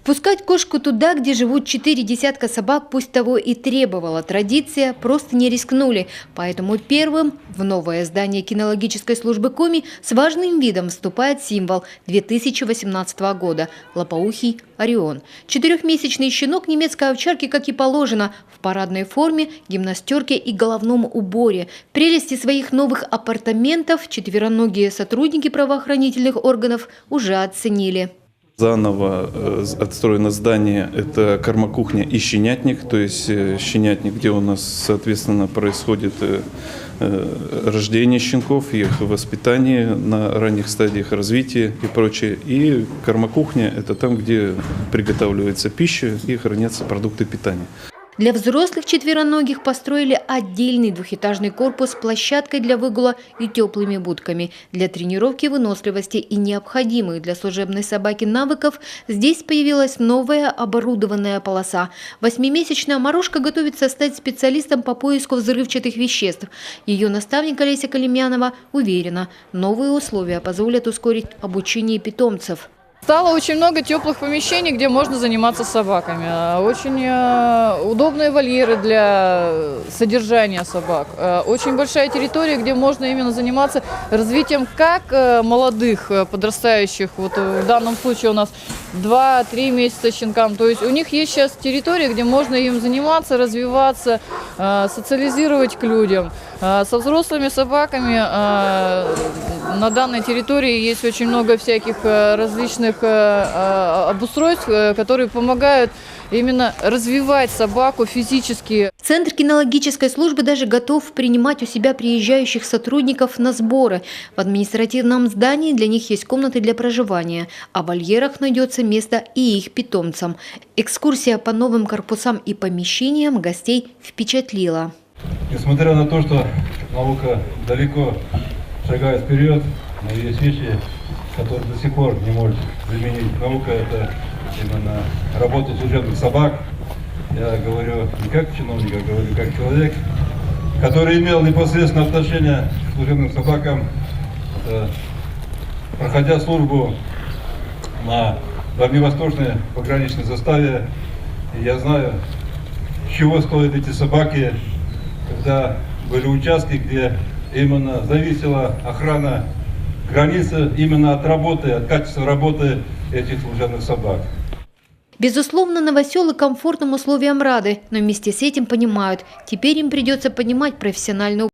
Пускать кошку туда, где живут 4 десятка собак, пусть того и требовала традиция, просто не рискнули. Поэтому первым в новое здание кинологической службы Коми с важным видом вступает символ 2018 года – лопоухий Орион. 4-месячный щенок немецкой овчарки, как и положено, в парадной форме, гимнастерке и головном уборе. Прелести своих новых апартаментов четвероногие сотрудники правоохранительных органов уже оценили. Заново отстроено здание, это кормокухня и щенятник, то есть щенятник, где у нас, соответственно, происходит рождение щенков, их воспитание на ранних стадиях развития и прочее. И кормокухня – это там, где приготавливается пища и хранятся продукты питания. Для взрослых четвероногих построили отдельный двухэтажный корпус с площадкой для выгула и теплыми будками. Для тренировки выносливости и необходимых для служебной собаки навыков здесь появилась новая оборудованная полоса. 8-месячная Марошка готовится стать специалистом по поиску взрывчатых веществ. Ее наставник Олеся Калимьянова уверена, новые условия позволят ускорить обучение питомцев. Стало очень много теплых помещений, где можно заниматься собаками. Очень удобные вольеры для содержания собак. Очень большая территория, где можно именно заниматься развитием как молодых, подрастающих. Вот в данном случае у нас 2-3 месяца щенкам. То есть у них есть сейчас территория, где можно им заниматься, развиваться, социализировать к людям. Со взрослыми собаками на данной территории есть очень много всяких различных обустройств, которые помогают именно развивать собаку физически. Центр кинологической службы даже готов принимать у себя приезжающих сотрудников на сборы. В административном здании для них есть комнаты для проживания, а в вольерах найдется место и их питомцам. Экскурсия по новым корпусам и помещениям гостей впечатлила. Несмотря на то, что наука далеко шагает вперед, но есть вещи, которые до сих пор не может заменить. Наука – это именно работа служебных собак. Я говорю не как чиновник, а говорю как человек, который имел непосредственное отношение к служебным собакам, проходя службу на дальневосточной пограничной заставе. И я знаю, чего стоят эти собаки, когда были участки, где именно зависела охрана границы именно от работы, от качества работы этих служебных собак. Безусловно, новоселы комфортным условиям рады, но вместе с этим понимают, теперь им придется понимать профессиональную